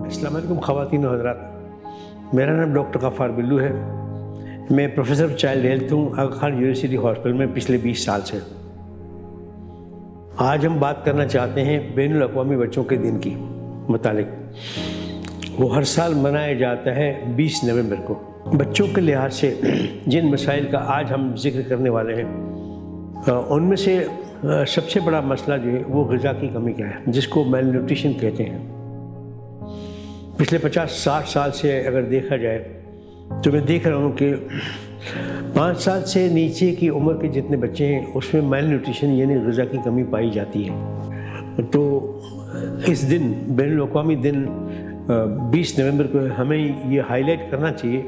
السلام علیکم خواتین و حضرات، میرا نام ڈاکٹر غفار بلو ہے۔ میں پروفیسر آف چائلڈ ہیلتھ ہوں آغا خان یونیورسٹی ہاسپٹل میں پچھلے 20 سال سے۔ آج ہم بات کرنا چاہتے ہیں بین الاقوامی بچوں کے دن کی متعلق۔ وہ ہر سال منایا جاتا ہے 20 نومبر کو۔ بچوں کے لحاظ سے جن مسائل کا آج ہم ذکر کرنے والے ہیں ان میں سے سب سے بڑا مسئلہ جو ہے وہ غذا کی کمی کا ہے، جس کو میل نیوٹریشن کہتے ہیں۔ پچھلے 50-60 سال سے اگر دیکھا جائے تو میں دیکھ رہا ہوں کہ 5 سال سے نیچے کی عمر کے جتنے بچے ہیں اس میں میل نیوٹریشن یعنی غذا کی کمی پائی جاتی ہے۔ تو اس دن بین الاقوامی دن 20 نومبر کو ہمیں یہ ہائی لائٹ کرنا چاہیے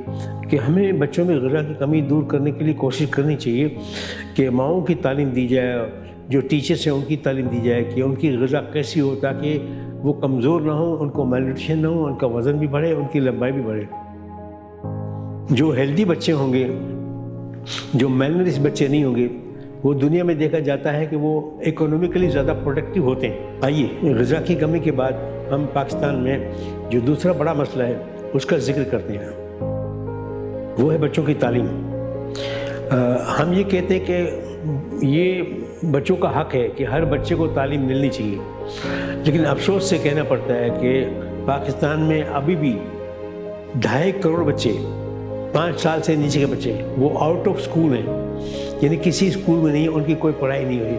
کہ ہمیں بچوں میں غذا کی کمی دور کرنے کے لیے کوشش کرنی چاہیے کہ ماؤں کی تعلیم دی جائے، جو ٹیچرس ہیں ان کی تعلیم دی جائے کہ ان کی غذا کیسی ہو تاکہ وہ کمزور نہ ہوں، ان کو میل نیوٹریشن نہ ہو، ان کا وزن بھی بڑھے، ان کی لمبائی بھی بڑھے۔ جو ہیلدی بچے ہوں گے، جو میل نرش بچے نہیں ہوں گے، وہ دنیا میں دیکھا جاتا ہے کہ وہ اکنومیکلی زیادہ پروڈکٹیو ہوتے ہیں۔ آئیے غذا کی کمی کے بعد ہم پاکستان میں جو دوسرا بڑا مسئلہ ہے اس کا ذکر کرتے ہیں، وہ ہے بچوں کی تعلیم۔ ہم یہ کہتے ہیں کہ یہ بچوں کا حق ہے کہ ہر بچے کو تعلیم ملنی چاہیے، لیکن افسوس سے کہنا پڑتا ہے کہ پاکستان میں ابھی بھی 2.5 کروڑ بچے، 5 سال سے نیچے کے بچے، وہ آؤٹ آف اسکول ہیں، یعنی کسی اسکول میں نہیں، ان کی کوئی پڑھائی نہیں ہوئی۔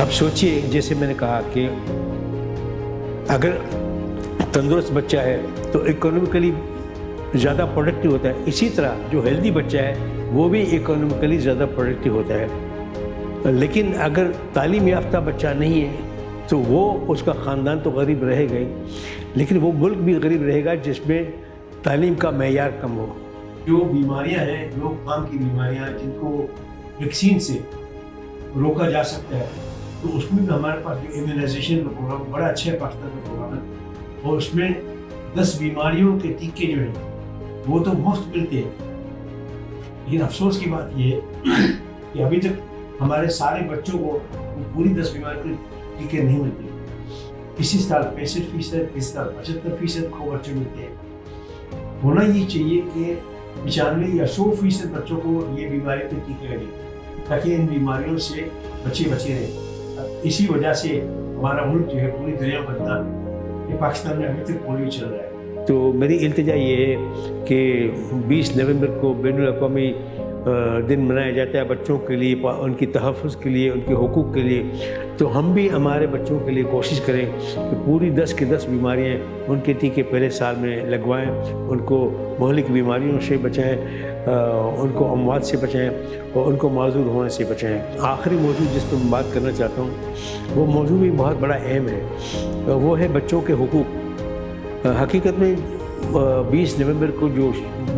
اب سوچئے، جیسے میں نے کہا کہ اگر تندرست بچہ ہے تو اکنومیکلی زیادہ پروڈکٹیو ہوتا ہے، اسی طرح جو ہیلدی بچہ ہے وہ بھی اکنومیکلی زیادہ پروڈکٹیو ہوتا ہے۔ لیکن اگر تعلیم یافتہ بچہ نہیں ہے تو وہ اس کا خاندان تو غریب رہے گا ہی، لیکن وہ ملک بھی غریب رہے گا جس میں تعلیم کا معیار کم ہو۔ جو بیماریاں ہیں، جو عام کی بیماریاں جن کو ویکسین سے روکا جا سکتا ہے، تو اس میں بھی ہمارے پاس جو امیونائزیشن کا پروگرام بڑا اچھا ہے، پاکستان کا پروگرام ہے، اور اس میں 10 بیماریوں کے ٹیکے جو ہیں وہ تو مفت ملتے ہیں۔ لیکن افسوس کی بات یہ ہے کہ ابھی تک ہمارے سارے بچوں کو پوری 10 بیماریوں کے ٹیکے نہیں ملتے۔ کسی سال 65%، کسی سال 75% کو بچے ملتے ہیں۔ ہونا یہ چاہیے کہ 95 یا 100% بچوں کو یہ بیماری کے ٹیکے لگے تاکہ ان بیماریوں سے بچے بچے رہیں۔ اسی وجہ سے ہمارا ملک جو ہے پوری دنیا میں بدنام ہے کہ پاکستان میں ابھی تک پولیو چل رہا ہے۔ تو میری التجا یہ ہے کہ 20 نومبر کو بین الاقوامی دن منایا جاتا ہے بچوں کے لیے، ان کی تحفظ کے لیے، ان کے حقوق کے لیے، تو ہم بھی ہمارے بچوں کے لیے کوشش کریں کہ پوری 10 کی 10 بیماریاں ان کے ٹیکے پہلے سال میں لگوائیں، ان کو مہلک بیماریوں سے بچائیں، ان کو اموات سے بچائیں اور ان کو معذور ہونے سے بچائیں۔ آخری موضوع جس پر میں بات کرنا چاہتا ہوں وہ موضوع بھی بہت بڑا اہم ہے، وہ ہے بچوں کے حقوق۔ حقیقت میں 20 نومبر کو جو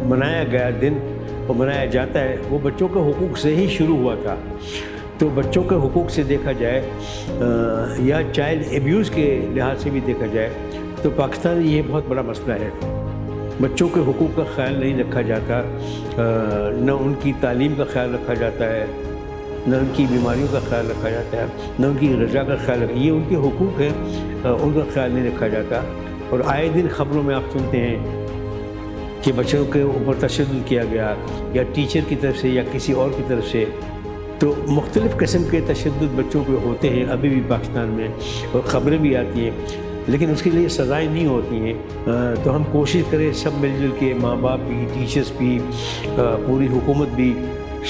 منایا گیا دن وہ منایا جاتا ہے وہ بچوں کے حقوق سے ہی شروع ہوا تھا۔ تو بچوں کے حقوق سے دیکھا جائے یا چائلڈ ایبیوز کے لحاظ سے بھی دیکھا جائے تو پاکستان میں یہ بہت بڑا مسئلہ ہے۔ بچوں کے حقوق کا خیال نہیں رکھا جاتا، نہ ان کی تعلیم کا خیال رکھا جاتا ہے، نہ ان کی بیماریوں کا خیال رکھا جاتا ہے، نہ ان کی غذا کا خیال رکھا، یہ ان کے حقوق ہیں، ان کا خیال نہیں رکھا جاتا۔ اور آئے دن خبروں میں آپ سنتے ہیں کہ بچوں کے اوپر تشدد کیا گیا، یا ٹیچر کی طرف سے یا کسی اور کی طرف سے۔ تو مختلف قسم کے تشدد بچوں پہ ہوتے ہیں ابھی بھی پاکستان میں، اور خبریں بھی آتی ہیں، لیکن اس کے لیے سزائیں نہیں ہوتی ہیں۔ تو ہم کوشش کریں سب مل جل کے، ماں باپ بھی، ٹیچرس بھی، پوری حکومت بھی،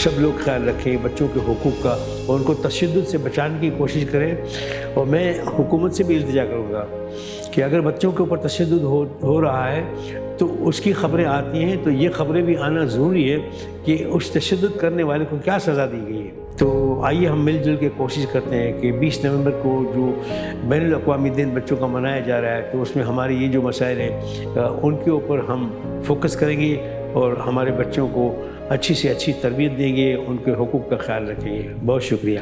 سب لوگ خیال رکھیں بچوں کے حقوق کا اور ان کو تشدد سے بچانے کی کوشش کریں۔ اور میں حکومت سے بھی التجا کروں گا کہ اگر بچوں کے اوپر تشدد ہو رہا ہے تو اس کی خبریں آتی ہیں تو یہ خبریں بھی آنا ضروری ہے کہ اس تشدد کرنے والے کو کیا سزا دی گئی ہے۔ تو آئیے ہم مل جل کے کوشش کرتے ہیں کہ 20 نومبر کو جو بین الاقوامی دن بچوں کا منایا جا رہا ہے تو اس میں ہمارے یہ جو مسائل ہیں ان کے اوپر ہم فوکس کریں گے اور ہمارے بچوں کو اچھی سے اچھی تربیت دیں گے، ان کے حقوق کا خیال رکھیں گے۔ بہت شکریہ۔